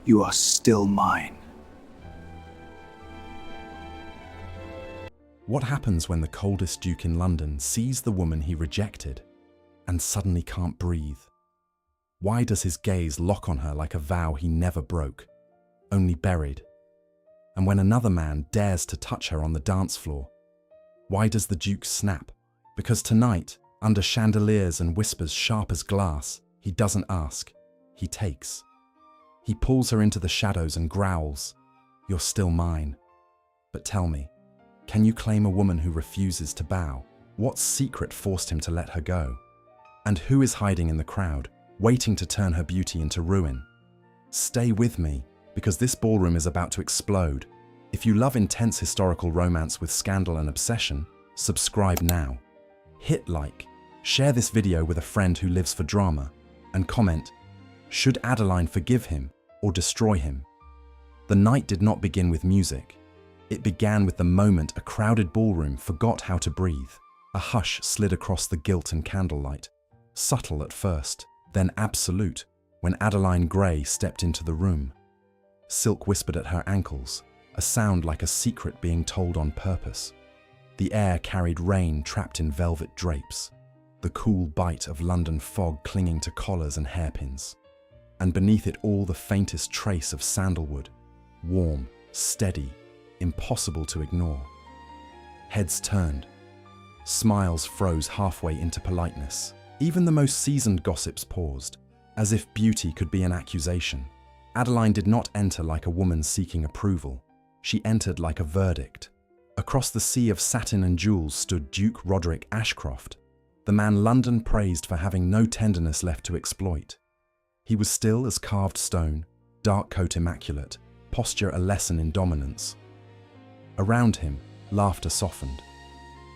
You are still mine. What happens when the coldest duke in London sees the woman he rejected and suddenly can't breathe? Why does his gaze lock on her like a vow he never broke, only buried? And when another man dares to touch her on the dance floor, why does the duke snap? Because tonight, under chandeliers and whispers sharp as glass, he doesn't ask, he takes. He pulls her into the shadows and growls, "You're still mine." But tell me, can you claim a woman who refuses to bow? What secret forced him to let her go? And who is hiding in the crowd, waiting to turn her beauty into ruin? Stay with me, because this ballroom is about to explode. If you love intense historical romance with scandal and obsession, subscribe now. Hit like, share this video with a friend who lives for drama, and comment, should Adeline forgive him or destroy him? The night did not begin with music. It began with the moment a crowded ballroom forgot how to breathe. A hush slid across the gilt and candlelight, subtle at first, then absolute, when Adeline Gray stepped into the room. Silk whispered at her ankles, a sound like a secret being told on purpose. The air carried rain trapped in velvet drapes, the cool bite of London fog clinging to collars and hairpins, and beneath it all the faintest trace of sandalwood, warm, steady, impossible to ignore. Heads turned. Smiles froze halfway into politeness. Even the most seasoned gossips paused, as if beauty could be an accusation. Adeline did not enter like a woman seeking approval. She entered like a verdict. Across the sea of satin and jewels stood Duke Roderick Ashcroft, the man London praised for having no tenderness left to exploit. He was still as carved stone, dark coat immaculate, posture a lesson in dominance. Around him, laughter softened.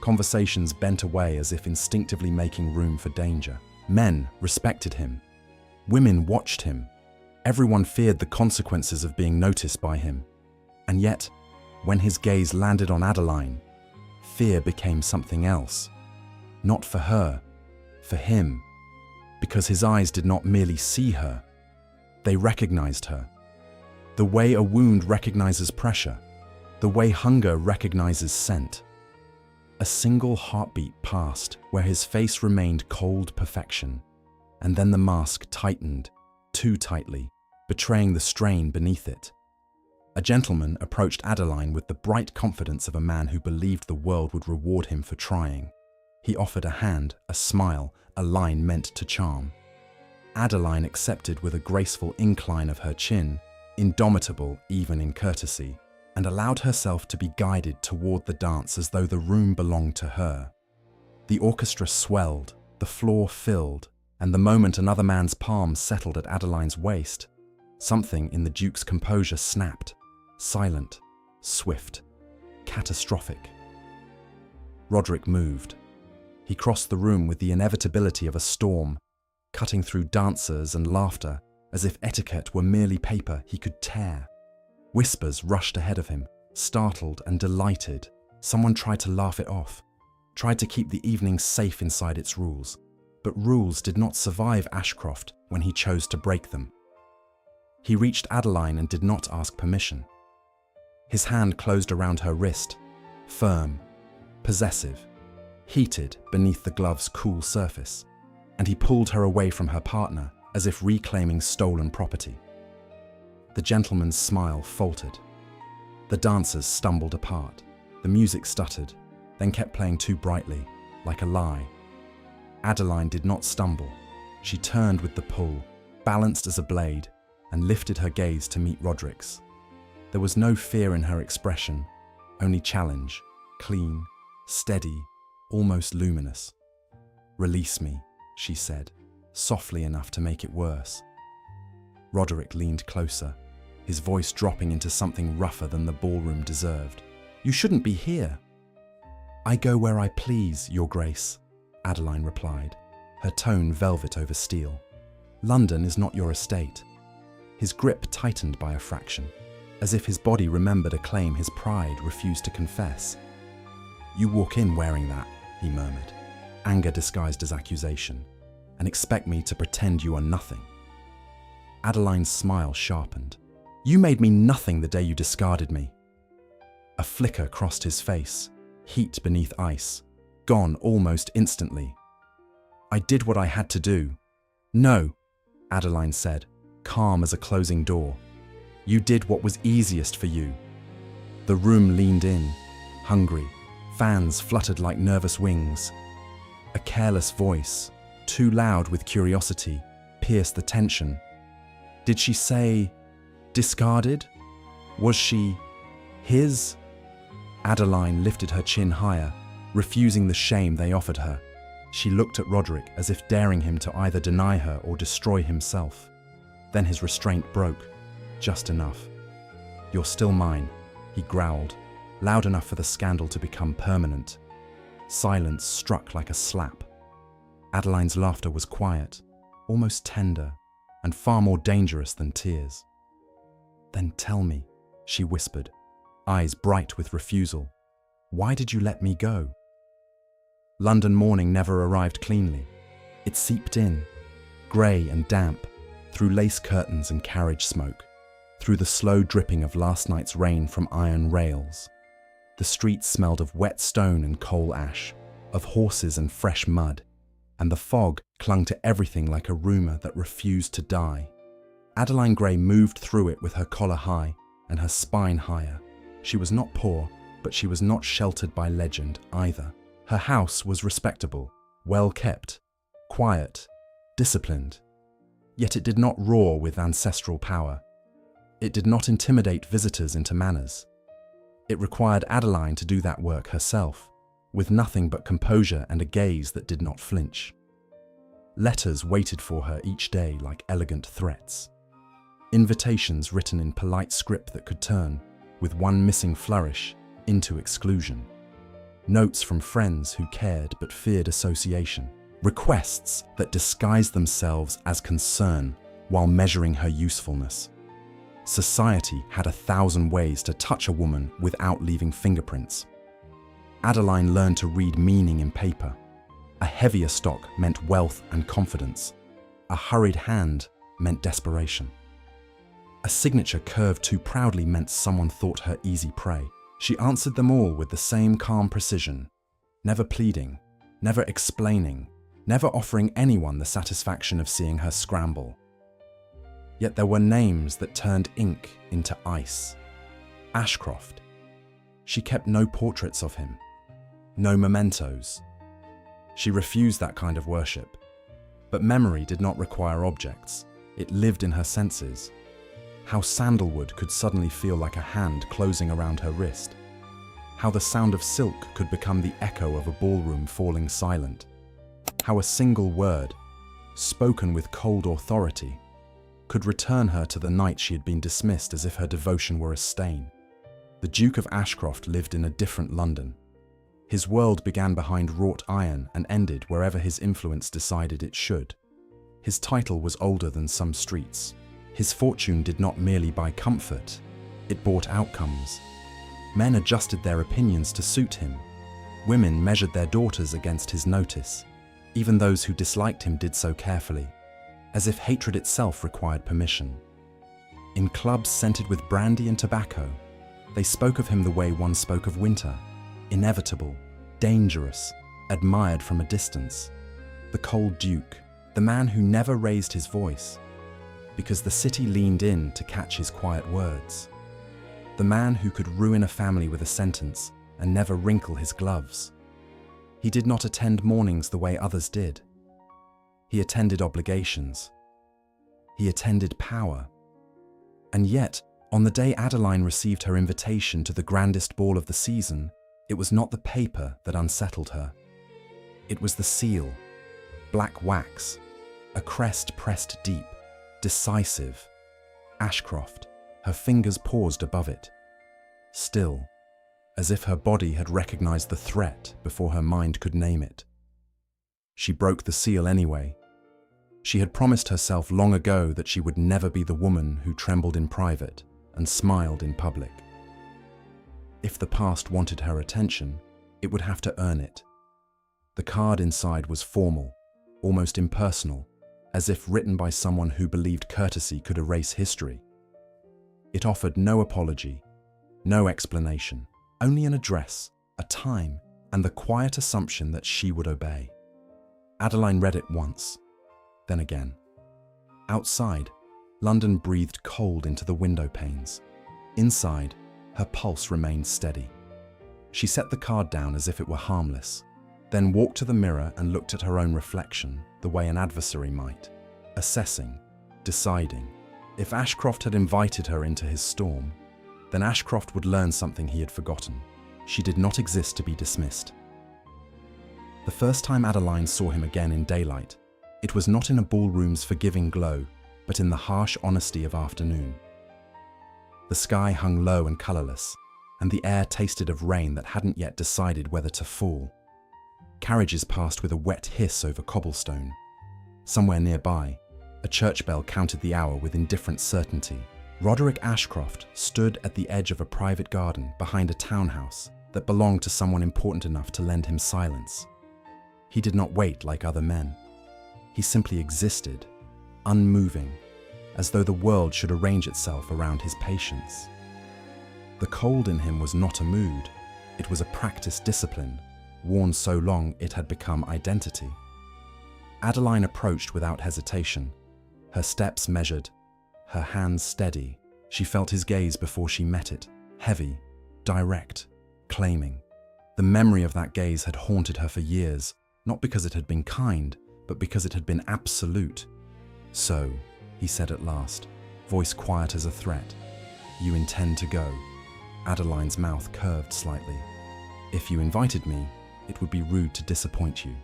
Conversations bent away as if instinctively making room for danger. Men respected him. Women watched him. Everyone feared the consequences of being noticed by him. And yet, when his gaze landed on Adeline, fear became something else. Not for her, for him. Because his eyes did not merely see her, they recognized her. The way a wound recognizes pressure, the way hunger recognizes scent. A single heartbeat passed where his face remained cold perfection, and then the mask tightened, too tightly, betraying the strain beneath it. A gentleman approached Adeline with the bright confidence of a man who believed the world would reward him for trying. He offered a hand, a smile, a line meant to charm. Adeline accepted with a graceful incline of her chin, indomitable even in courtesy, and allowed herself to be guided toward the dance as though the room belonged to her. The orchestra swelled, the floor filled, and the moment another man's palm settled at Adeline's waist, something in the Duke's composure snapped, silent, swift, catastrophic. Roderick moved. He crossed the room with the inevitability of a storm, cutting through dancers and laughter as if etiquette were merely paper he could tear. Whispers rushed ahead of him, startled and delighted. Someone tried to laugh it off, tried to keep the evening safe inside its rules. But rules did not survive Ashcroft when he chose to break them. He reached Adeline and did not ask permission. His hand closed around her wrist, firm, possessive, heated beneath the glove's cool surface, and he pulled her away from her partner as if reclaiming stolen property. The gentleman's smile faltered. The dancers stumbled apart. The music stuttered, then kept playing too brightly, like a lie. Adeline did not stumble. She turned with the pull, balanced as a blade, and lifted her gaze to meet Roderick's. There was no fear in her expression, only challenge, clean, steady, almost luminous. "Release me," she said, softly enough to make it worse. Roderick leaned closer, his voice dropping into something rougher than the ballroom deserved. "You shouldn't be here." "I go where I please, Your Grace," Adeline replied, her tone velvet over steel. "London is not your estate." His grip tightened by a fraction, as if his body remembered a claim his pride refused to confess. "You walk in wearing that," he murmured, anger disguised as accusation, "and expect me to pretend you are nothing." Adeline's smile sharpened. You made me nothing the day you discarded me." A flicker crossed his face, heat beneath ice, gone almost instantly. "I did what I had to do." "No," Adeline said, calm as a closing door. "You did what was easiest for you." The room leaned in, hungry. Fans fluttered like nervous wings. A careless voice, too loud with curiosity, pierced the tension. Did she say, discarded? Was she his? Adeline lifted her chin higher, refusing the shame they offered her. She looked at Roderick as if daring him to either deny her or destroy himself. Then his restraint broke, just enough. "You're still mine," he growled, loud enough for the scandal to become permanent. Silence struck like a slap. Adeline's laughter was quiet, almost tender, and far more dangerous than tears. "Then tell me," she whispered, eyes bright with refusal. "Why did you let me go?" London morning never arrived cleanly. It seeped in, grey and damp, through lace curtains and carriage smoke, through the slow dripping of last night's rain from iron rails. The streets smelled of wet stone and coal ash, of horses and fresh mud, and the fog clung to everything like a rumour that refused to die. Adeline Gray moved through it with her collar high and her spine higher. She was not poor, but she was not sheltered by legend either. Her house was respectable, well kept, quiet, disciplined. Yet it did not roar with ancestral power. It did not intimidate visitors into manners. It required Adeline to do that work herself, with nothing but composure and a gaze that did not flinch. Letters waited for her each day like elegant threats. Invitations written in polite script that could turn, with one missing flourish, into exclusion. Notes from friends who cared but feared association. Requests that disguised themselves as concern while measuring her usefulness. Society had 1,000 ways to touch a woman without leaving fingerprints. Adeline learned to read meaning in paper. A heavier stock meant wealth and confidence. A hurried hand meant desperation. A signature curved too proudly meant someone thought her easy prey. She answered them all with the same calm precision, never pleading, never explaining, never offering anyone the satisfaction of seeing her scramble. Yet there were names that turned ink into ice. Ashcroft. She kept no portraits of him, no mementos. She refused that kind of worship. But memory did not require objects. It lived in her senses. How sandalwood could suddenly feel like a hand closing around her wrist. How the sound of silk could become the echo of a ballroom falling silent. How a single word, spoken with cold authority, could return her to the night she had been dismissed as if her devotion were a stain. The Duke of Ashcroft lived in a different London. His world began behind wrought iron and ended wherever his influence decided it should. His title was older than some streets. His fortune did not merely buy comfort, it bought outcomes. Men adjusted their opinions to suit him. Women measured their daughters against his notice. Even those who disliked him did so carefully, as if hatred itself required permission. In clubs scented with brandy and tobacco, they spoke of him the way one spoke of winter, inevitable, dangerous, admired from a distance. The cold Duke, the man who never raised his voice, because the city leaned in to catch his quiet words. The man who could ruin a family with a sentence and never wrinkle his gloves. He did not attend mornings the way others did. He attended obligations. He attended power. And yet, on the day Adeline received her invitation to the grandest ball of the season, it was not the paper that unsettled her. It was the seal, black wax, a crest pressed deep, decisive. Ashcroft, her fingers paused above it. Still, as if her body had recognized the threat before her mind could name it. She broke the seal anyway. She had promised herself long ago that she would never be the woman who trembled in private and smiled in public. If the past wanted her attention, it would have to earn it. The card inside was formal, almost impersonal, as if written by someone who believed courtesy could erase history. It offered no apology, no explanation, only an address, a time, and the quiet assumption that she would obey. Adeline read it once, then again. Outside, London breathed cold into the window panes. Inside, her pulse remained steady. She set the card down as if it were harmless, then walked to the mirror and looked at her own reflection the way an adversary might, assessing, deciding. If Ashcroft had invited her into his storm, then Ashcroft would learn something he had forgotten. She did not exist to be dismissed. The first time Adeline saw him again in daylight, it was not in a ballroom's forgiving glow, but in the harsh honesty of afternoon. The sky hung low and colourless, and the air tasted of rain that hadn't yet decided whether to fall. Carriages passed with a wet hiss over cobblestone. Somewhere nearby, a church bell counted the hour with indifferent certainty. Roderick Ashcroft stood at the edge of a private garden behind a townhouse that belonged to someone important enough to lend him silence. He did not wait like other men. He simply existed, unmoving, as though the world should arrange itself around his patience. The cold in him was not a mood, it was a practiced discipline, worn so long it had become identity. Adeline approached without hesitation, her steps measured, her hands steady. She felt his gaze before she met it, heavy, direct, claiming. The memory of that gaze had haunted her for years, not because it had been kind, but because it had been absolute. "So," he said at last, voice quiet as a threat, "you intend to go?" Adeline's mouth curved slightly. "If you invited me, it would be rude to disappoint you."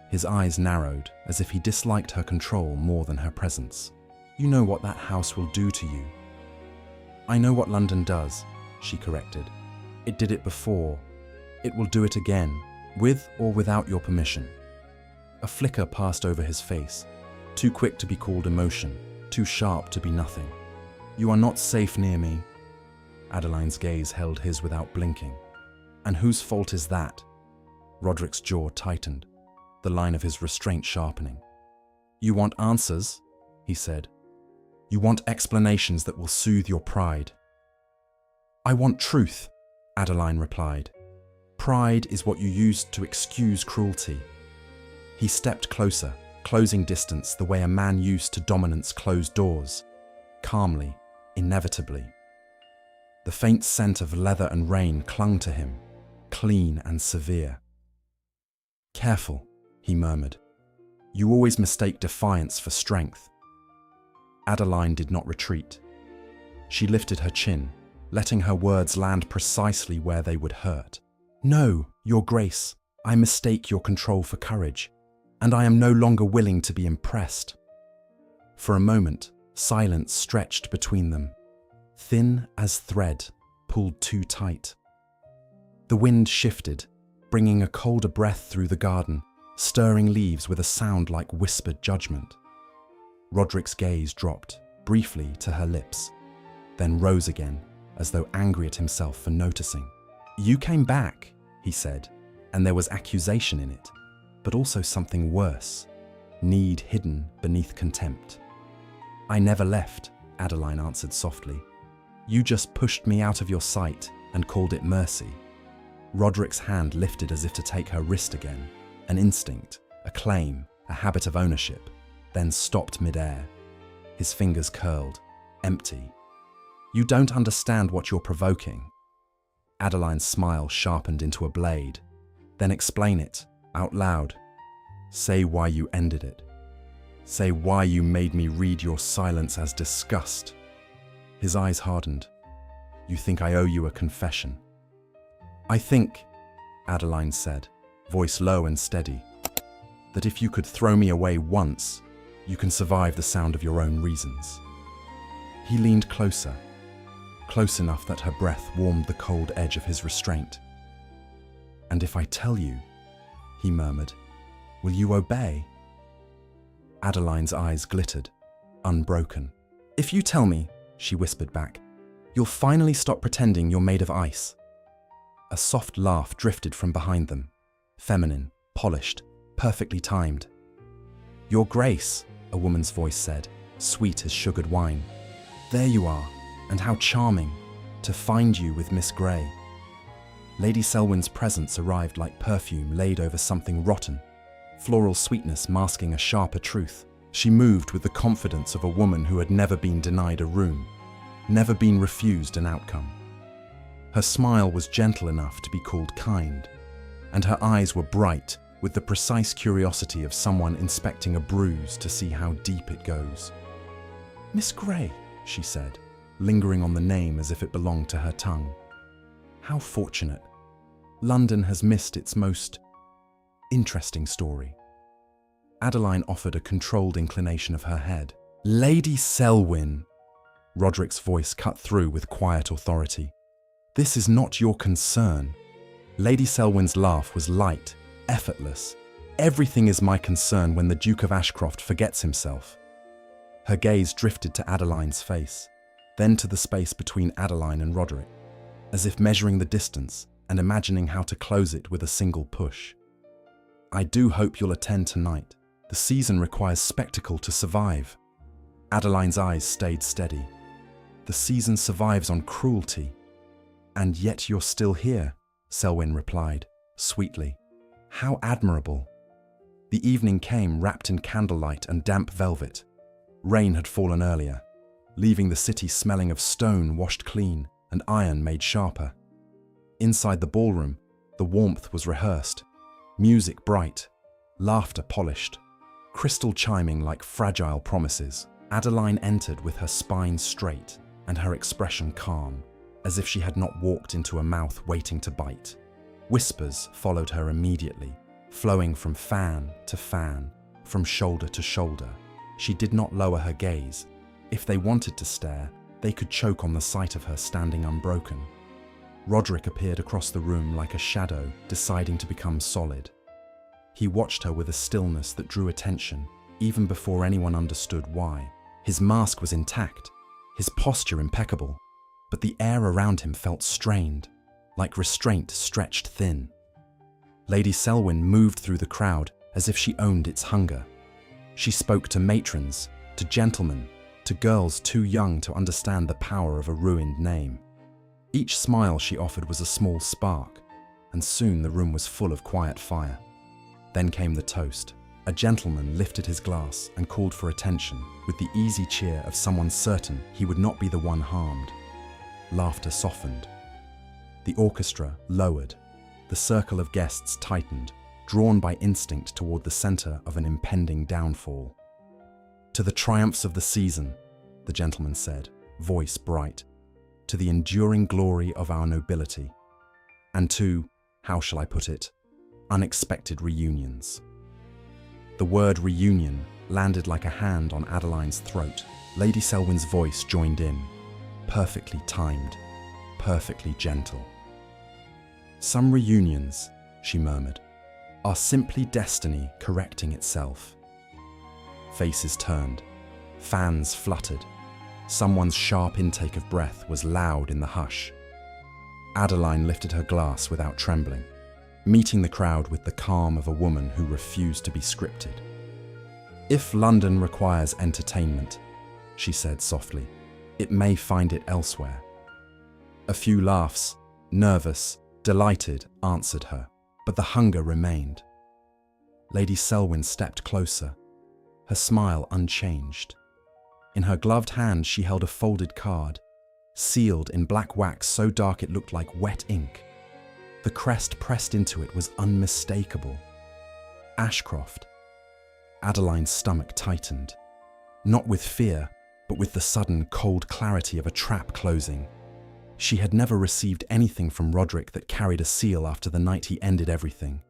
His eyes narrowed, as if he disliked her control more than her presence. "You know what that house will do to you." "I know what London does," she corrected. "It did it before. It will do it again, with or without your permission." A flicker passed over his face, too quick to be called emotion, too sharp to be nothing. "You are not safe near me." Adeline's gaze held his without blinking. "And whose fault is that?" Roderick's jaw tightened, the line of his restraint sharpening. "You want answers," he said. "You want explanations that will soothe your pride." "I want truth," Adeline replied. "Pride is what you use to excuse cruelty." He stepped closer, closing distance the way a man used to dominance closed doors, calmly, inevitably. The faint scent of leather and rain clung to him, clean and severe. "Careful," he murmured. "You always mistake defiance for strength." Adeline did not retreat. She lifted her chin, letting her words land precisely where they would hurt. "No, Your Grace, I mistake your control for courage, and I am no longer willing to be impressed." For a moment, silence stretched between them, thin as thread, pulled too tight. The wind shifted, bringing a colder breath through the garden, stirring leaves with a sound like whispered judgment. Roderick's gaze dropped, briefly, to her lips, then rose again, as though angry at himself for noticing. "You came back," he said, and there was accusation in it, but also something worse, need hidden beneath contempt. "I never left," Adeline answered softly. "You just pushed me out of your sight and called it mercy." Roderick's hand lifted as if to take her wrist again, an instinct, a claim, a habit of ownership, then stopped mid-air. His fingers curled, empty. "You don't understand what you're provoking." Adeline's smile sharpened into a blade. "Then explain it, out loud. Say why you ended it. Say why you made me read your silence as disgust." His eyes hardened. "You think I owe you a confession?" "I think," Adeline said, voice low and steady, "that if you could throw me away once, you can survive the sound of your own reasons." He leaned closer, close enough that her breath warmed the cold edge of his restraint. "And if I tell you," he murmured, "will you obey?" Adeline's eyes glittered, unbroken. "If you tell me," she whispered back, "you'll finally stop pretending you're made of ice." A soft laugh drifted from behind them, feminine, polished, perfectly timed. "Your Grace," a woman's voice said, sweet as sugared wine. "There you are. And how charming to find you with Miss Gray." Lady Selwyn's presence arrived like perfume laid over something rotten, floral sweetness masking a sharper truth. She moved with the confidence of a woman who had never been denied a room, never been refused an outcome. Her smile was gentle enough to be called kind, and her eyes were bright with the precise curiosity of someone inspecting a bruise to see how deep it goes. "Miss Gray," she said, lingering on the name as if it belonged to her tongue. "How fortunate. London has missed its most interesting story." Adeline offered a controlled inclination of her head. "Lady Selwyn," Roderick's voice cut through with quiet authority. "This is not your concern." Lady Selwyn's laugh was light, effortless. "Everything is my concern when the Duke of Ashcroft forgets himself." Her gaze drifted to Adeline's face, then to the space between Adeline and Roderick, as if measuring the distance and imagining how to close it with a single push. "I do hope you'll attend tonight. The season requires spectacle to survive." Adeline's eyes stayed steady. "The season survives on cruelty. And yet you're still here," Selwyn replied, sweetly. "How admirable." The evening came wrapped in candlelight and damp velvet. Rain had fallen earlier, leaving the city smelling of stone washed clean and iron made sharper. Inside the ballroom, the warmth was rehearsed, music bright, laughter polished, crystal chiming like fragile promises. Adeline entered with her spine straight and her expression calm, as if she had not walked into a mouth waiting to bite. Whispers followed her immediately, flowing from fan to fan, from shoulder to shoulder. She did not lower her gaze. If they wanted to stare, they could choke on the sight of her standing unbroken. Roderick appeared across the room like a shadow, deciding to become solid. He watched her with a stillness that drew attention, even before anyone understood why. His mask was intact, his posture impeccable, but the air around him felt strained, like restraint stretched thin. Lady Selwyn moved through the crowd as if she owned its hunger. She spoke to matrons, to gentlemen, to girls too young to understand the power of a ruined name. Each smile she offered was a small spark, and soon the room was full of quiet fire. Then came the toast. A gentleman lifted his glass and called for attention, with the easy cheer of someone certain he would not be the one harmed. Laughter softened. The orchestra lowered. The circle of guests tightened, drawn by instinct toward the center of an impending downfall. "To the triumphs of the season," the gentleman said, voice bright, "to the enduring glory of our nobility, and to, how shall I put it, unexpected reunions." The word reunion landed like a hand on Adeline's throat. Lady Selwyn's voice joined in, perfectly timed, perfectly gentle. "Some reunions," she murmured, "are simply destiny correcting itself." Faces turned, fans fluttered. Someone's sharp intake of breath was loud in the hush. Adeline lifted her glass without trembling, meeting the crowd with the calm of a woman who refused to be scripted. "If London requires entertainment," she said softly, "it may find it elsewhere." A few laughs, nervous, delighted, answered her, but the hunger remained. Lady Selwyn stepped closer, her smile unchanged. In her gloved hand she held a folded card, sealed in black wax so dark it looked like wet ink. The crest pressed into it was unmistakable. Ashcroft. Adeline's stomach tightened, not with fear, but with the sudden, cold clarity of a trap closing. She had never received anything from Roderick that carried a seal after the night he ended everything.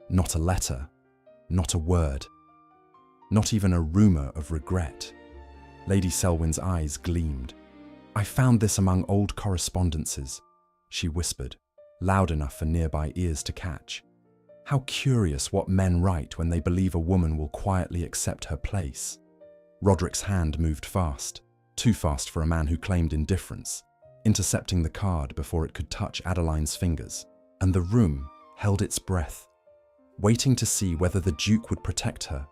Not a letter, not a word, not even a rumor of regret. Lady Selwyn's eyes gleamed. "I found this among old correspondences," she whispered, loud enough for nearby ears to catch. "How curious what men write when they believe a woman will quietly accept her place." Roderick's hand moved fast, too fast for a man who claimed indifference, intercepting the card before it could touch Adeline's fingers, and the room held its breath, waiting to see whether the Duke would protect her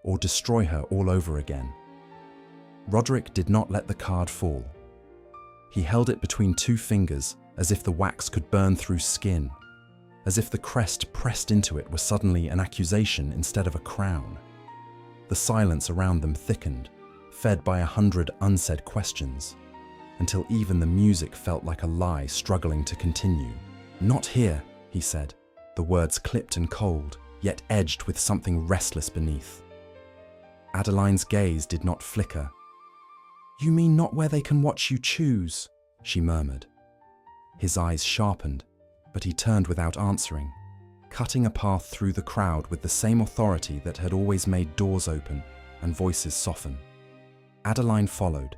or destroy her all over again. Roderick did not let the card fall. He held it between two fingers, as if the wax could burn through skin, as if the crest pressed into it were suddenly an accusation instead of a crown. The silence around them thickened, fed by 100 unsaid questions, until even the music felt like a lie struggling to continue. "Not here," he said, the words clipped and cold, yet edged with something restless beneath. Adeline's gaze did not flicker. "You mean not where they can watch you choose?" she murmured. His eyes sharpened, but he turned without answering, cutting a path through the crowd with the same authority that had always made doors open and voices soften. Adeline followed,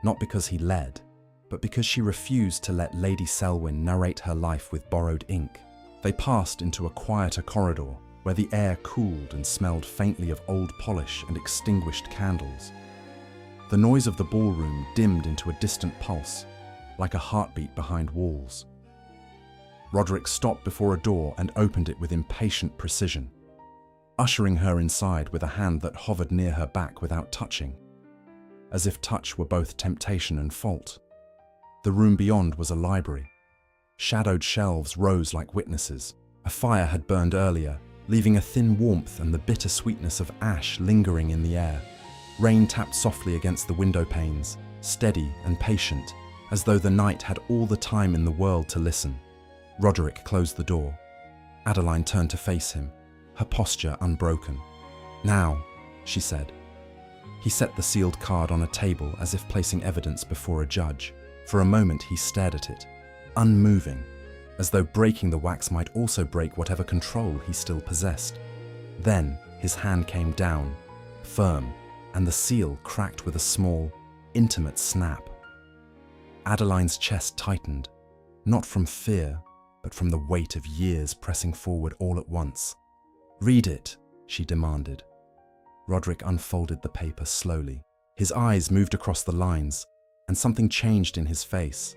not because he led, but because she refused to let Lady Selwyn narrate her life with borrowed ink. They passed into a quieter corridor where the air cooled and smelled faintly of old polish and extinguished candles. The noise of the ballroom dimmed into a distant pulse, like a heartbeat behind walls. Roderick stopped before a door and opened it with impatient precision, ushering her inside with a hand that hovered near her back without touching, as if touch were both temptation and fault. The room beyond was a library. Shadowed shelves rose like witnesses. A fire had burned earlier, leaving a thin warmth and the bitter sweetness of ash lingering in the air. Rain tapped softly against the window panes, steady and patient, as though the night had all the time in the world to listen. Roderick closed the door. Adeline turned to face him, her posture unbroken. "Now," she said. He set the sealed card on a table as if placing evidence before a judge. For a moment he stared at it, unmoving, as though breaking the wax might also break whatever control he still possessed. Then his hand came down, firm, and the seal cracked with a small, intimate snap. Adeline's chest tightened, not from fear, but from the weight of years pressing forward all at once. "Read it," she demanded. Roderick unfolded the paper slowly. His eyes moved across the lines, and something changed in his face.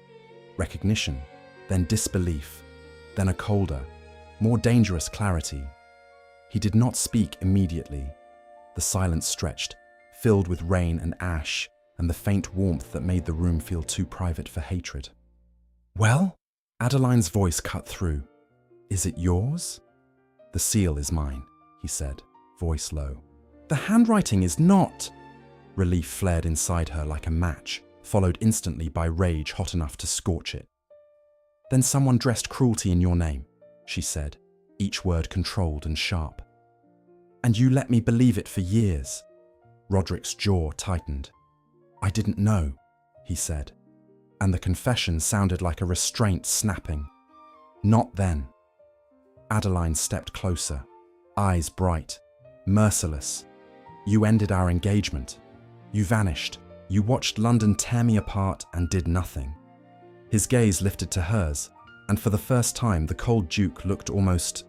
Recognition, then disbelief, then a colder, more dangerous clarity. He did not speak immediately. The silence stretched, filled with rain and ash, and the faint warmth that made the room feel too private for hatred. "Well?" Adeline's voice cut through. "Is it yours?" "The seal is mine," he said, voice low. "The handwriting is not." Relief flared inside her like a match, followed instantly by rage hot enough to scorch it. "Then someone dressed cruelty in your name," she said, each word controlled and sharp. "And you let me believe it for years." Roderick's jaw tightened. "I didn't know," he said, and the confession sounded like a restraint snapping. "Not then." Adeline stepped closer, eyes bright, merciless. "You ended our engagement. You vanished. You watched London tear me apart and did nothing." His gaze lifted to hers, and for the first time the cold Duke looked almost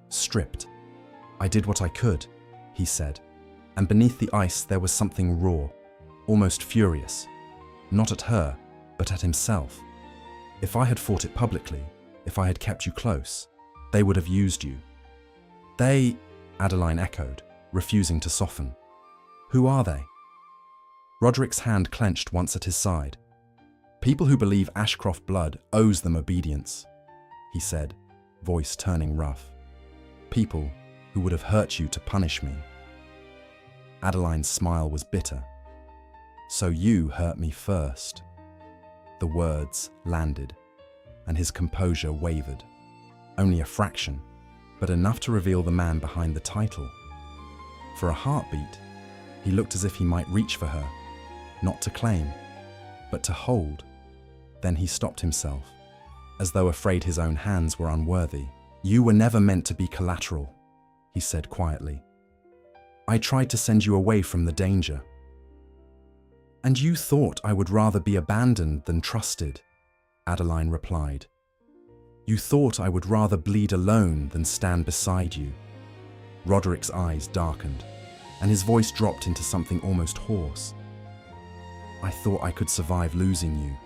stripped. "I did what I could," he said, and beneath the ice there was something raw, almost furious, not at her, but at himself. "If I had fought it publicly, if I had kept you close, they would have used you." "They," Adeline echoed, refusing to soften. "Who are they?" Roderick's hand clenched once at his side. "People who believe Ashcroft blood owes them obedience," he said, voice turning rough. "People who would have hurt you to punish me." Adeline's smile was bitter. "So you hurt me first." The words landed, and his composure wavered. Only a fraction, but enough to reveal the man behind the title. For a heartbeat, he looked as if he might reach for her, not to claim, but to hold. Then he stopped himself, as though afraid his own hands were unworthy. "You were never meant to be collateral," he said quietly. "I tried to send you away from the danger." "And you thought I would rather be abandoned than trusted," Adeline replied. "You thought I would rather bleed alone than stand beside you." Roderick's eyes darkened, and his voice dropped into something almost hoarse. "I thought I could survive losing you,"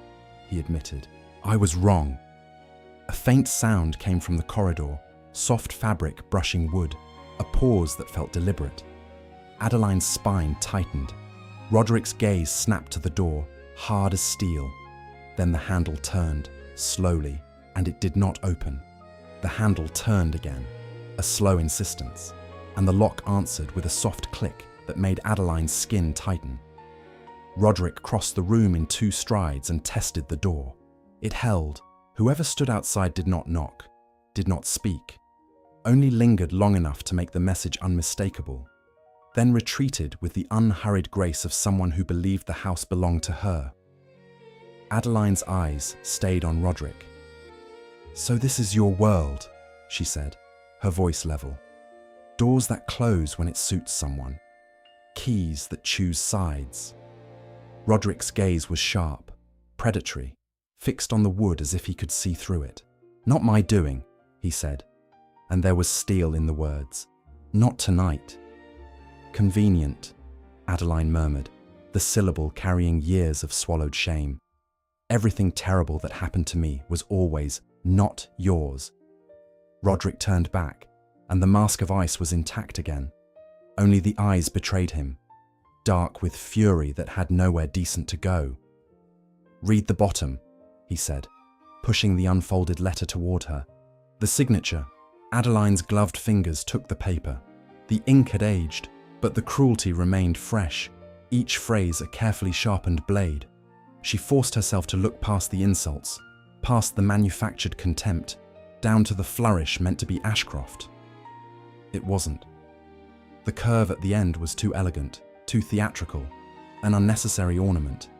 he admitted. "I was wrong." A faint sound came from the corridor, soft fabric brushing wood, a pause that felt deliberate. Adeline's spine tightened. Roderick's gaze snapped to the door, hard as steel. Then the handle turned, slowly, and it did not open. The handle turned again, a slow insistence, and the lock answered with a soft click that made Adeline's skin tighten. Roderick crossed the room in 2 strides and tested the door. It held. Whoever stood outside did not knock, did not speak, only lingered long enough to make the message unmistakable, then retreated with the unhurried grace of someone who believed the house belonged to her. Adeline's eyes stayed on Roderick. "So this is your world," she said, her voice level. "Doors that close when it suits someone. Keys that choose sides." Roderick's gaze was sharp, predatory, fixed on the wood as if he could see through it. "Not my doing," he said, and there was steel in the words. "Not tonight." "Convenient," Adeline murmured, the syllable carrying years of swallowed shame. "Everything terrible that happened to me was always not yours." Roderick turned back, and the mask of ice was intact again. Only the eyes betrayed him, dark with fury that had nowhere decent to go. "Read the bottom," he said, pushing the unfolded letter toward her. The signature. Adeline's gloved fingers took the paper. The ink had aged, but the cruelty remained fresh, each phrase a carefully sharpened blade. She forced herself to look past the insults, past the manufactured contempt, down to the flourish meant to be Ashcroft. It wasn't. The curve at the end was too elegant, too theatrical, an unnecessary ornament,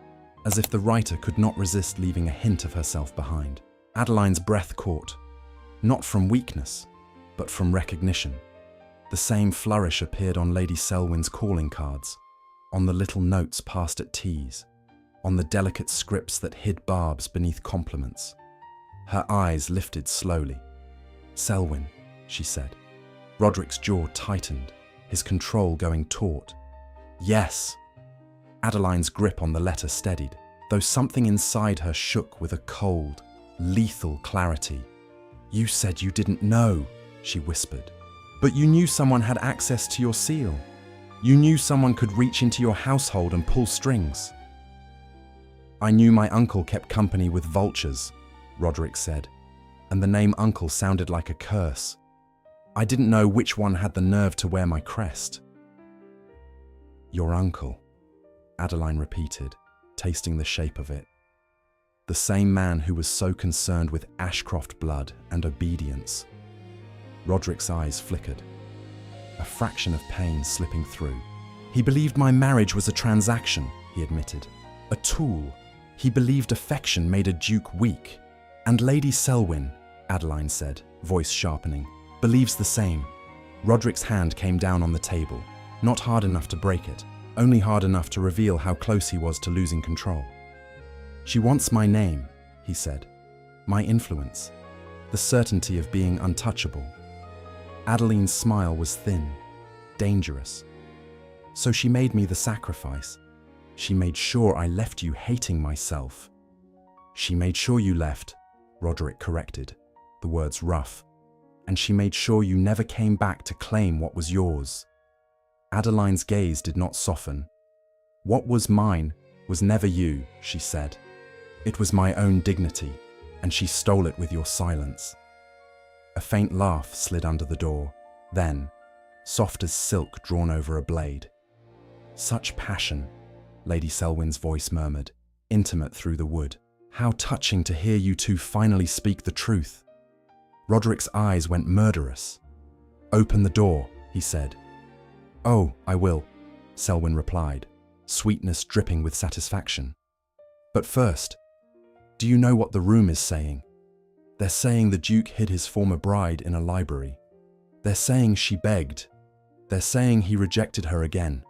as if the writer could not resist leaving a hint of herself behind. Adeline's breath caught, not from weakness, but from recognition. The same flourish appeared on Lady Selwyn's calling cards, on the little notes passed at teas, on the delicate scripts that hid barbs beneath compliments. Her eyes lifted slowly. "Selwyn," she said. Roderick's jaw tightened, his control going taut. "Yes." Adeline's grip on the letter steadied, though something inside her shook with a cold, lethal clarity. "You said you didn't know," she whispered. "But you knew someone had access to your seal. You knew someone could reach into your household and pull strings." "I knew my uncle kept company with vultures," Roderick said, and the name uncle sounded like a curse. "I didn't know which one had the nerve to wear my crest." "Your uncle," Adeline repeated, tasting the shape of it. The same man who was so concerned with Ashcroft blood and obedience. Roderick's eyes flickered, a fraction of pain slipping through. "He believed my marriage was a transaction," he admitted. "A tool. He believed affection made a duke weak. And Lady Selwyn," Adeline said, voice sharpening, "believes the same." Roderick's hand came down on the table, not hard enough to break it, only hard enough to reveal how close he was to losing control. "She wants my name," he said, "my influence, the certainty of being untouchable." Adeline's smile was thin, dangerous. "So she made me the sacrifice. She made sure I left you hating myself." "She made sure you left," Roderick corrected, the words rough. "And she made sure you never came back to claim what was yours." Adeline's gaze did not soften. "What was mine was never you," she said. "It was my own dignity, and she stole it with your silence." A faint laugh slid under the door, then, soft as silk drawn over a blade. "Such passion," Lady Selwyn's voice murmured, intimate through the wood. "How touching to hear you two finally speak the truth." Roderick's eyes went murderous. "Open the door," he said. "Oh, I will," Selwyn replied, sweetness dripping with satisfaction. "But first, do you know what the room is saying? They're saying the Duke hid his former bride in a library. They're saying she begged. They're saying he rejected her again."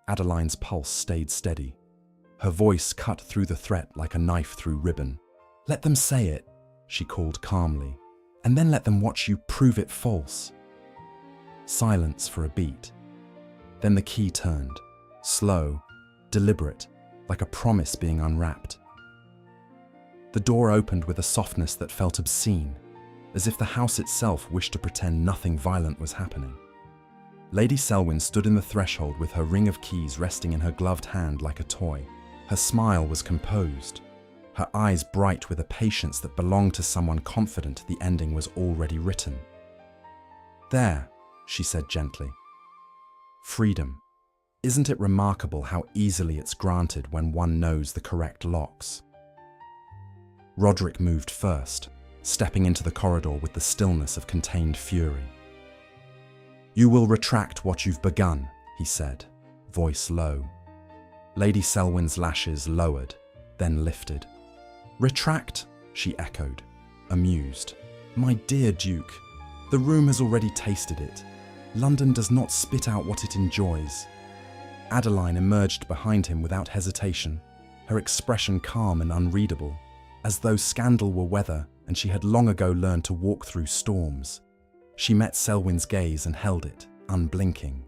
Adeline's pulse stayed steady. Her voice cut through the threat like a knife through ribbon. "Let them say it," she called calmly, "and then let them watch you prove it false." Silence for a beat. Then the key turned, slow, deliberate, like a promise being unwrapped. The door opened with a softness that felt obscene, as if the house itself wished to pretend nothing violent was happening. Lady Selwyn stood in the threshold with her ring of keys resting in her gloved hand like a toy. Her smile was composed, her eyes bright with a patience that belonged to someone confident the ending was already written. "There," she said gently. "Freedom. Isn't it remarkable how easily it's granted when one knows the correct locks?" Roderick moved first, stepping into the corridor with the stillness of contained fury. "You will retract what you've begun," he said, voice low. Lady Selwyn's lashes lowered, then lifted. "Retract?" she echoed, amused. "My dear Duke, the room has already tasted it. London does not spit out what it enjoys." Adeline emerged behind him without hesitation, her expression calm and unreadable, as though scandal were weather and she had long ago learned to walk through storms. She met Selwyn's gaze and held it, unblinking.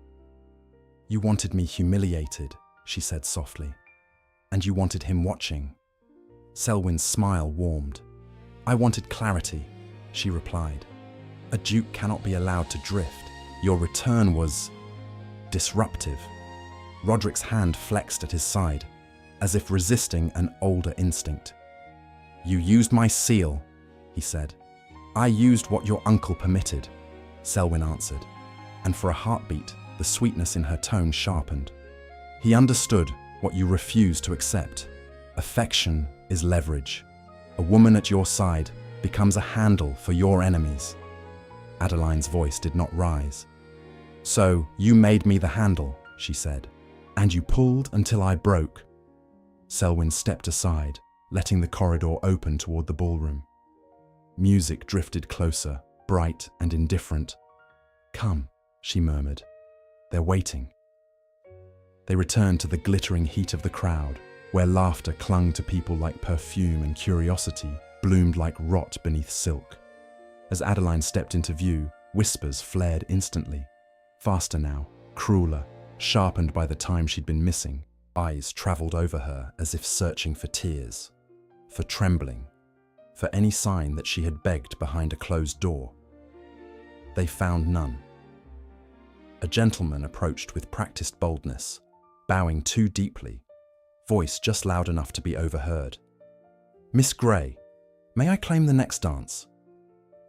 "You wanted me humiliated," she said softly. "And you wanted him watching." Selwyn's smile warmed. "I wanted clarity," she replied. "A duke cannot be allowed to drift. Your return was disruptive." Roderick's hand flexed at his side, as if resisting an older instinct. "You used my seal," he said. "I used what your uncle permitted," Selwyn answered, and for a heartbeat, the sweetness in her tone sharpened. "He understood what you refused to accept. Affection is leverage. A woman at your side becomes a handle for your enemies." Adeline's voice did not rise. "So you made me the handle," she said, "and you pulled until I broke." Selwyn stepped aside, letting the corridor open toward the ballroom. Music drifted closer, bright and indifferent. "Come," she murmured. "They're waiting." They returned to the glittering heat of the crowd, where laughter clung to people like perfume and curiosity bloomed like rot beneath silk. As Adeline stepped into view, whispers flared instantly. Faster now, crueler, sharpened by the time she'd been missing. Eyes traveled over her as if searching for tears, for trembling, for any sign that she had begged behind a closed door. They found none. A gentleman approached with practiced boldness, bowing too deeply, voice just loud enough to be overheard. "Miss Gray, may I claim the next dance?"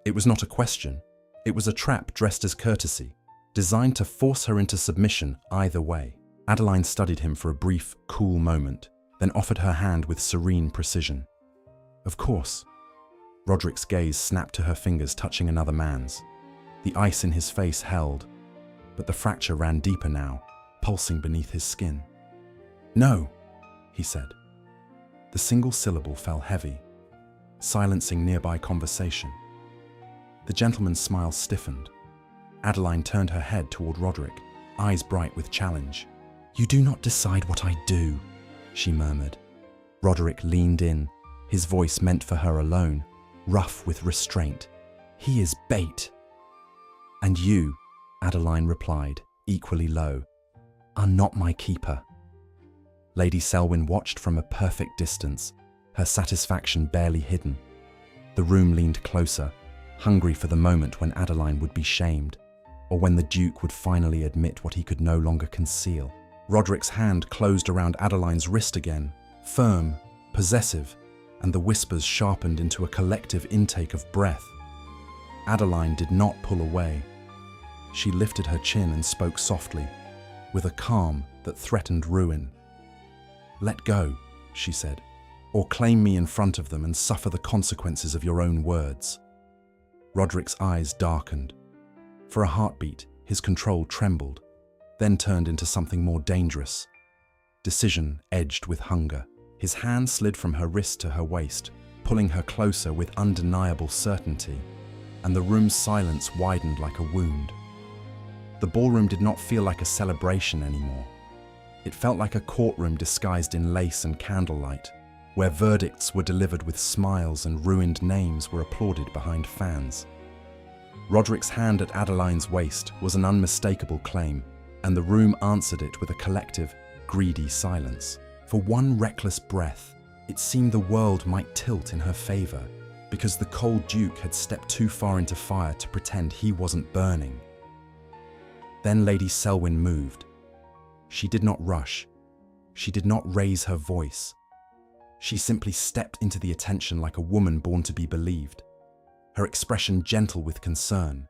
It was not a question. It was a trap dressed as courtesy, designed to force her into submission either way. Adeline studied him for a brief, cool moment, then offered her hand with serene precision. "Of course." Roderick's gaze snapped to her fingers touching another man's. The ice in his face held, but the fracture ran deeper now, pulsing beneath his skin. "No," he said. The single syllable fell heavy, silencing nearby conversation. The gentleman's smile stiffened. Adeline turned her head toward Roderick, eyes bright with challenge. "You do not decide what I do," she murmured. Roderick leaned in, his voice meant for her alone, rough with restraint. "He is bait." "And you," Adeline replied, equally low, "are not my keeper." Lady Selwyn watched from a perfect distance, her satisfaction barely hidden. The room leaned closer, hungry for the moment when Adeline would be shamed, or when the Duke would finally admit what he could no longer conceal. Roderick's hand closed around Adeline's wrist again, firm, possessive, and the whispers sharpened into a collective intake of breath. Adeline did not pull away. She lifted her chin and spoke softly, with a calm that threatened ruin. "Let go," she said, "or claim me in front of them and suffer the consequences of your own words." Roderick's eyes darkened. For a heartbeat, his control trembled, then turned into something more dangerous. Decision edged with hunger. His hand slid from her wrist to her waist, pulling her closer with undeniable certainty, and the room's silence widened like a wound. The ballroom did not feel like a celebration anymore. It felt like a courtroom disguised in lace and candlelight, where verdicts were delivered with smiles and ruined names were applauded behind fans. Roderick's hand at Adeline's waist was an unmistakable claim, and the room answered it with a collective, greedy silence. For one reckless breath, it seemed the world might tilt in her favor, because the cold Duke had stepped too far into fire to pretend he wasn't burning. Then Lady Selwyn moved. She did not rush. She did not raise her voice. She simply stepped into the attention like a woman born to be believed, her expression gentle with concern,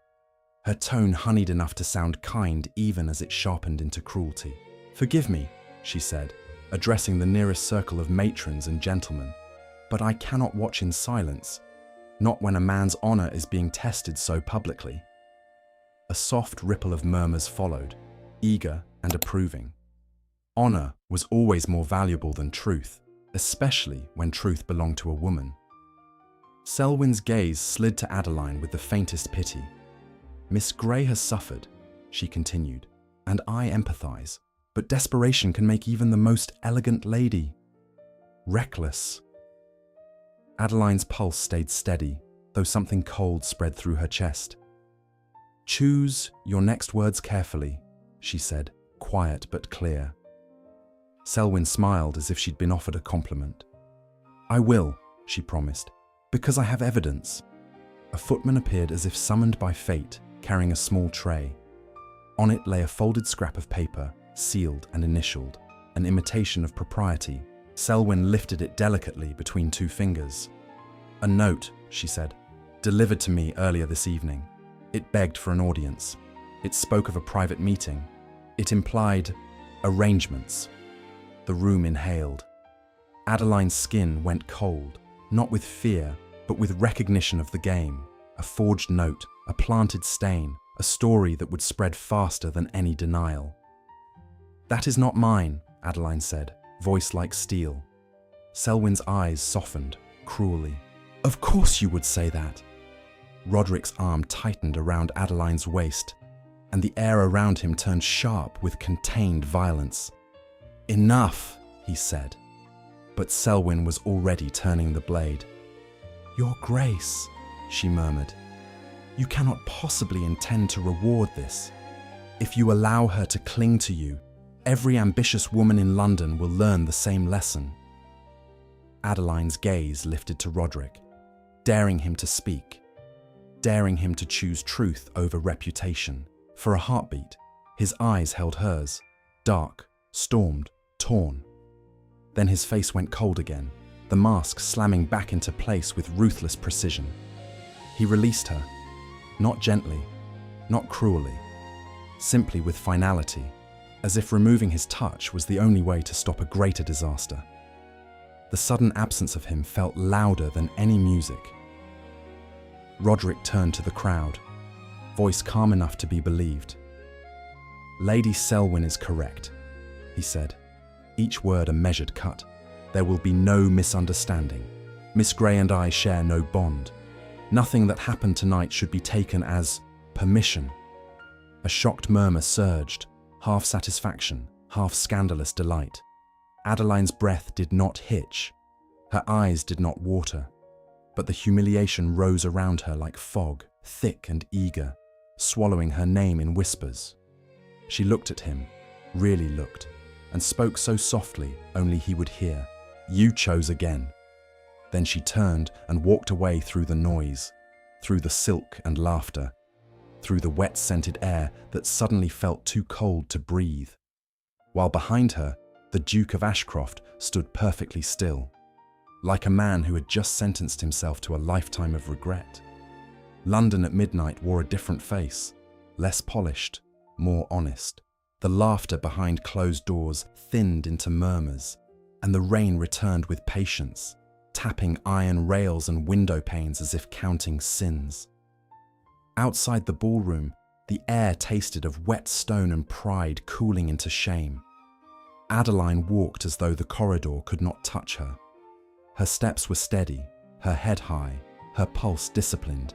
her tone honeyed enough to sound kind even as it sharpened into cruelty. "Forgive me," she said, addressing the nearest circle of matrons and gentlemen, "but I cannot watch in silence, not when a man's honor is being tested so publicly." A soft ripple of murmurs followed, eager and approving. Honor was always more valuable than truth, especially when truth belonged to a woman. Selwyn's gaze slid to Adeline with the faintest pity. "Miss Gray has suffered," she continued, "and I empathize, but desperation can make even the most elegant lady reckless." Adeline's pulse stayed steady, though something cold spread through her chest. "Choose your next words carefully," she said, quiet but clear. Selwyn smiled as if she'd been offered a compliment. "I will," she promised, "because I have evidence." A footman appeared as if summoned by fate, carrying a small tray. On it lay a folded scrap of paper, sealed and initialed, an imitation of propriety. Selwyn lifted it delicately between two fingers. "A note," she said, "delivered to me earlier this evening. It begged for an audience. It spoke of a private meeting. It implied arrangements." The room inhaled. Adeline's skin went cold, not with fear, but with recognition of the game. A forged note, a planted stain, a story that would spread faster than any denial. "That is not mine," Adeline said, voice like steel. Selwyn's eyes softened, cruelly. "Of course you would say that." Roderick's arm tightened around Adeline's waist, and the air around him turned sharp with contained violence. "Enough," he said. But Selwyn was already turning the blade. "Your Grace," she murmured, "you cannot possibly intend to reward this. If you allow her to cling to you, every ambitious woman in London will learn the same lesson." Adeline's gaze lifted to Roderick, daring him to speak, daring him to choose truth over reputation. For a heartbeat, his eyes held hers, dark, stormed, torn. Then his face went cold again, the mask slamming back into place with ruthless precision. He released her, not gently, not cruelly, simply with finality, as if removing his touch was the only way to stop a greater disaster. The sudden absence of him felt louder than any music. Roderick turned to the crowd, voice calm enough to be believed. "Lady Selwyn is correct," he said, each word a measured cut. "There will be no misunderstanding. Miss Gray and I share no bond. Nothing that happened tonight should be taken as permission." A shocked murmur surged, half satisfaction, half scandalous delight. Adeline's breath did not hitch. Her eyes did not water. But the humiliation rose around her like fog, thick and eager, swallowing her name in whispers. She looked at him, really looked, and spoke so softly only he would hear. "You chose again." Then she turned and walked away through the noise, through the silk and laughter, through the wet-scented air that suddenly felt too cold to breathe. While behind her, the Duke of Ashcroft stood perfectly still, like a man who had just sentenced himself to a lifetime of regret. London at midnight wore a different face, less polished, more honest. The laughter behind closed doors thinned into murmurs, and the rain returned with patience, tapping iron rails and window panes as if counting sins. Outside the ballroom, the air tasted of wet stone and pride cooling into shame. Adeline walked as though the corridor could not touch her. Her steps were steady, her head high, her pulse disciplined.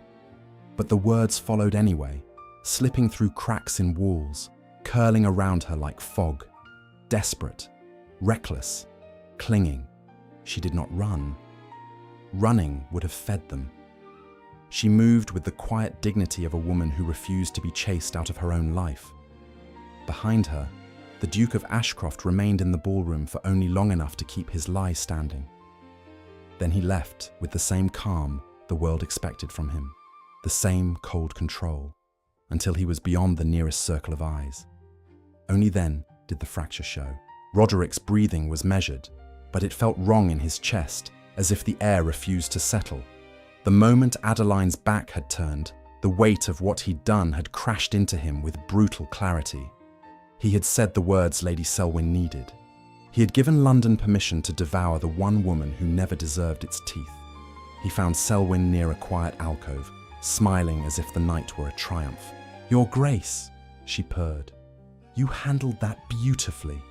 But the words followed anyway, slipping through cracks in walls, curling around her like fog. Desperate, reckless, clinging. She did not run. Running would have fed them. She moved with the quiet dignity of a woman who refused to be chased out of her own life. Behind her, the Duke of Ashcroft remained in the ballroom for only long enough to keep his lie standing. Then he left with the same calm the world expected from him, the same cold control, until he was beyond the nearest circle of eyes. Only then did the fracture show. Roderick's breathing was measured, but it felt wrong in his chest, as if the air refused to settle. The moment Adeline's back had turned, the weight of what he'd done had crashed into him with brutal clarity. He had said the words Lady Selwyn needed. He had given London permission to devour the one woman who never deserved its teeth. He found Selwyn near a quiet alcove, smiling as if the night were a triumph. "Your Grace," she purred. "You handled that beautifully."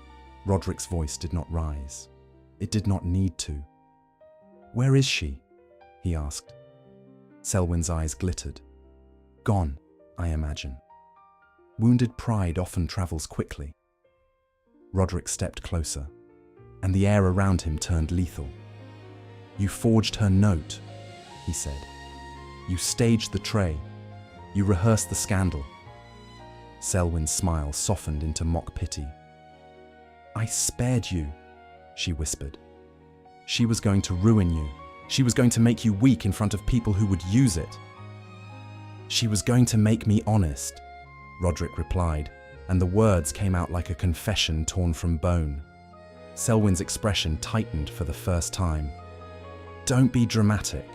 Roderick's voice did not rise. It did not need to. "Where is she?" he asked. Selwyn's eyes glittered. "Gone, I imagine. Wounded pride often travels quickly." Roderick stepped closer, and the air around him turned lethal. "You forged her note," he said. "You staged the tray. You rehearsed the scandal." Selwyn's smile softened into mock pity. "I spared you," she whispered. "She was going to ruin you. She was going to make you weak in front of people who would use it." "She was going to make me honest," Roderick replied, and the words came out like a confession torn from bone. Selwyn's expression tightened for the first time. "Don't be dramatic."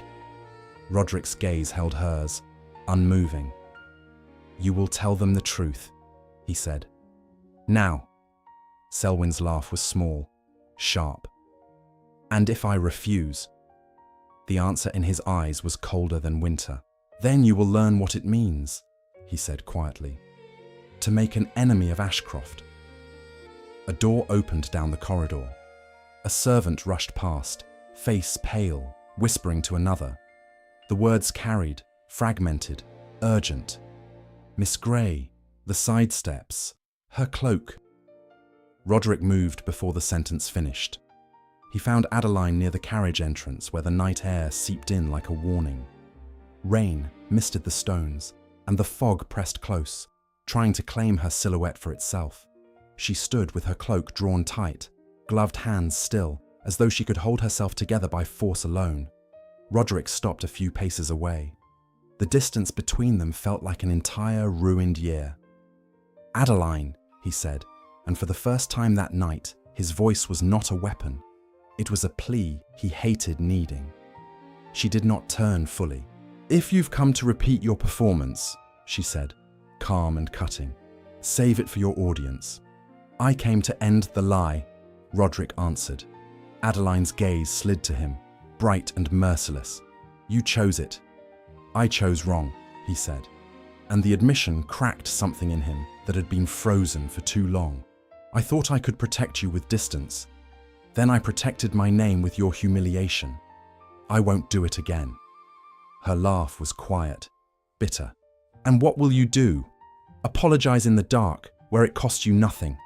Roderick's gaze held hers, unmoving. "You will tell them the truth," he said. "Now." Selwyn's laugh was small, sharp. "And if I refuse?" The answer in his eyes was colder than winter. "Then you will learn what it means," he said quietly. "To make an enemy of Ashcroft." A door opened down the corridor. A servant rushed past, face pale, whispering to another. The words carried, fragmented, urgent. "Miss Gray, the side steps, her cloak." Roderick moved before the sentence finished. He found Adeline near the carriage entrance where the night air seeped in like a warning. Rain misted the stones, and the fog pressed close, trying to claim her silhouette for itself. She stood with her cloak drawn tight, gloved hands still, as though she could hold herself together by force alone. Roderick stopped a few paces away. The distance between them felt like an entire ruined year. "Adeline," he said, and for the first time that night, his voice was not a weapon. It was a plea he hated needing. She did not turn fully. "If you've come to repeat your performance," she said, calm and cutting, "save it for your audience." "I came to end the lie," Roderick answered. Adeline's gaze slid to him, bright and merciless. "You chose it." "I chose wrong," he said, and the admission cracked something in him that had been frozen for too long. "I thought I could protect you with distance. Then I protected my name with your humiliation. I won't do it again." Her laugh was quiet, bitter. "And what will you do? Apologize in the dark, where it cost you nothing?"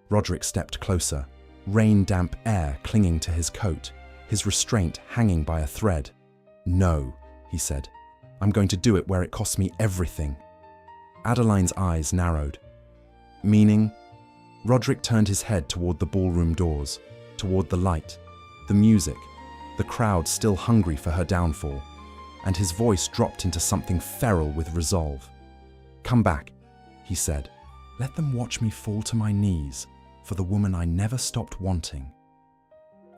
Roderick stepped closer, rain-damp air clinging to his coat, his restraint hanging by a thread. "No," he said. "I'm going to do it where it costs me everything." Adeline's eyes narrowed. "Meaning?" Roderick turned his head toward the ballroom doors, toward the light, the music, the crowd still hungry for her downfall, and his voice dropped into something feral with resolve. "Come back," he said. "Let them watch me fall to my knees for the woman I never stopped wanting."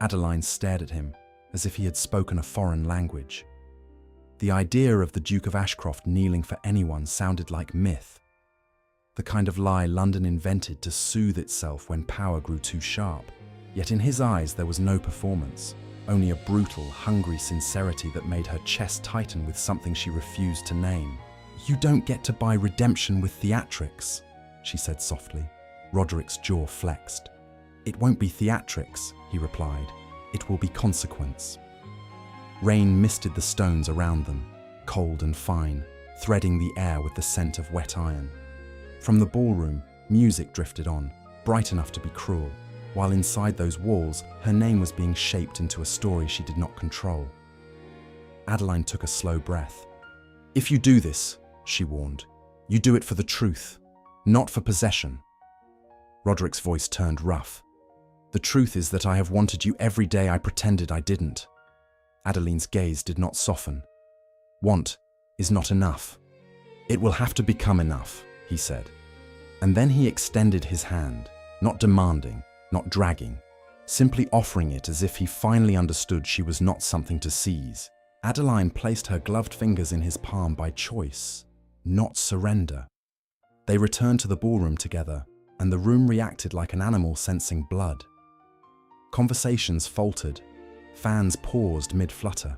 Adeline stared at him as if he had spoken a foreign language. The idea of the Duke of Ashcroft kneeling for anyone sounded like myth, the kind of lie London invented to soothe itself when power grew too sharp. Yet in his eyes there was no performance, only a brutal, hungry sincerity that made her chest tighten with something she refused to name. "You don't get to buy redemption with theatrics," she said softly. Roderick's jaw flexed. "It won't be theatrics," he replied. "It will be consequence." Rain misted the stones around them, cold and fine, threading the air with the scent of wet iron. From the ballroom, music drifted on, bright enough to be cruel, while inside those walls, her name was being shaped into a story she did not control. Adeline took a slow breath. "If you do this," she warned, "you do it for the truth, not for possession." Roderick's voice turned rough. "The truth is that I have wanted you every day I pretended I didn't." Adeline's gaze did not soften. "Want is not enough. It will have to become enough," he said. And then he extended his hand, not demanding, not dragging, simply offering it as if he finally understood she was not something to seize. Adeline placed her gloved fingers in his palm by choice, not surrender. They returned to the ballroom together, and the room reacted like an animal sensing blood. Conversations faltered, fans paused mid-flutter.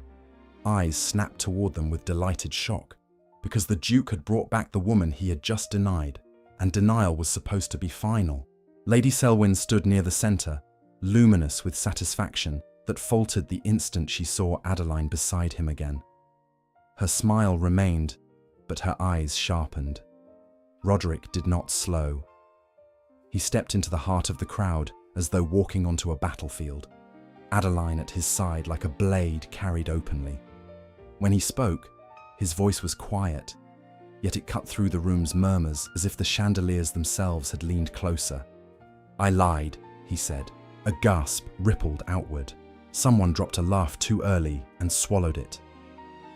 Eyes snapped toward them with delighted shock, because the Duke had brought back the woman he had just denied, and denial was supposed to be final. Lady Selwyn stood near the center, luminous with satisfaction that faltered the instant she saw Adeline beside him again. Her smile remained, but her eyes sharpened. Roderick did not slow. He stepped into the heart of the crowd as though walking onto a battlefield, Adeline at his side like a blade carried openly. When he spoke, his voice was quiet, yet it cut through the room's murmurs as if the chandeliers themselves had leaned closer. "I lied," he said. A gasp rippled outward. Someone dropped a laugh too early and swallowed it.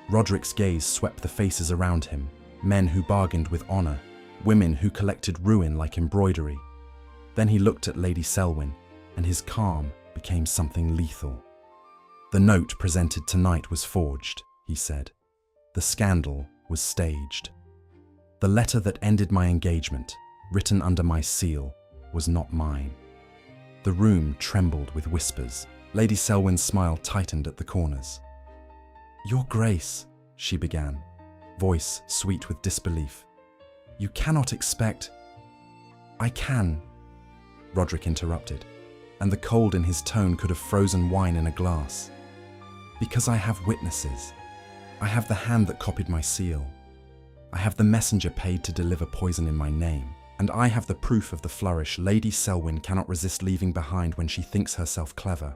Roderick's gaze swept the faces around him, men who bargained with honor, women who collected ruin like embroidery. Then he looked at Lady Selwyn, and his calm became something lethal. "The note presented tonight was forged," he said. "The scandal was staged. The letter that ended my engagement, written under my seal, was not mine." The room trembled with whispers. Lady Selwyn's smile tightened at the corners. "Your Grace," she began, voice sweet with disbelief. "You cannot expect—" "I can," Roderick interrupted, and the cold in his tone could have frozen wine in a glass. "Because I have witnesses. I have the hand that copied my seal. I have the messenger paid to deliver poison in my name. And I have the proof of the flourish Lady Selwyn cannot resist leaving behind when she thinks herself clever."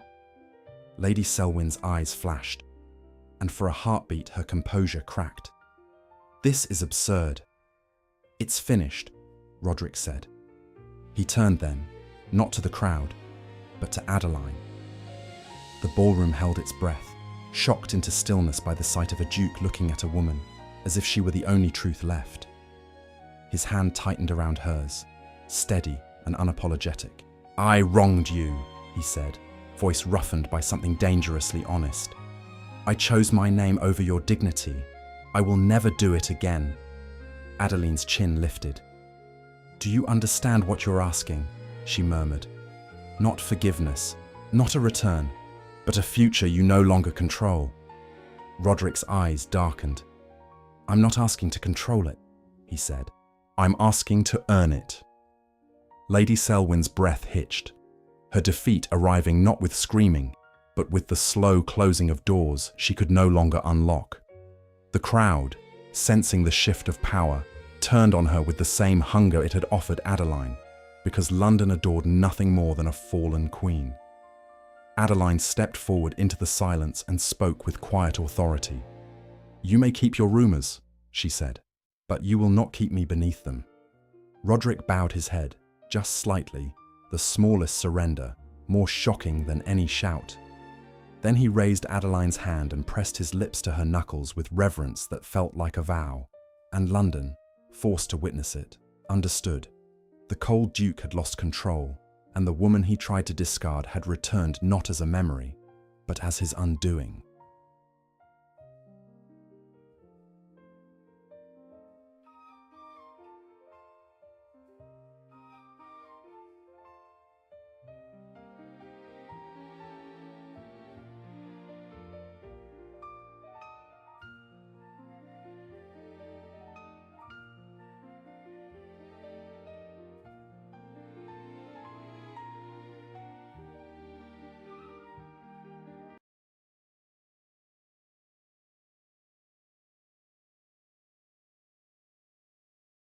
Lady Selwyn's eyes flashed, and for a heartbeat her composure cracked. "This is absurd." "It's finished," Roderick said. He turned then, not to the crowd, but to Adeline. The ballroom held its breath, shocked into stillness by the sight of a duke looking at a woman, as if she were the only truth left. His hand tightened around hers, steady and unapologetic. "I wronged you," he said, voice roughened by something dangerously honest. "I chose my name over your dignity. I will never do it again." Adeline's chin lifted. "Do you understand what you're asking?" she murmured. "Not forgiveness, not a return, but a future you no longer control." Roderick's eyes darkened. "I'm not asking to control it," he said. "I'm asking to earn it." Lady Selwyn's breath hitched, her defeat arriving not with screaming, but with the slow closing of doors she could no longer unlock. The crowd, sensing the shift of power, turned on her with the same hunger it had offered Adeline, because London adored nothing more than a fallen queen. Adeline stepped forward into the silence and spoke with quiet authority. "You may keep your rumors," she said, "but you will not keep me beneath them." Roderick bowed his head, just slightly, the smallest surrender, more shocking than any shout. Then he raised Adeline's hand and pressed his lips to her knuckles with reverence that felt like a vow. And London, forced to witness it, understood. The cold Duke had lost control, and the woman he tried to discard had returned not as a memory, but as his undoing.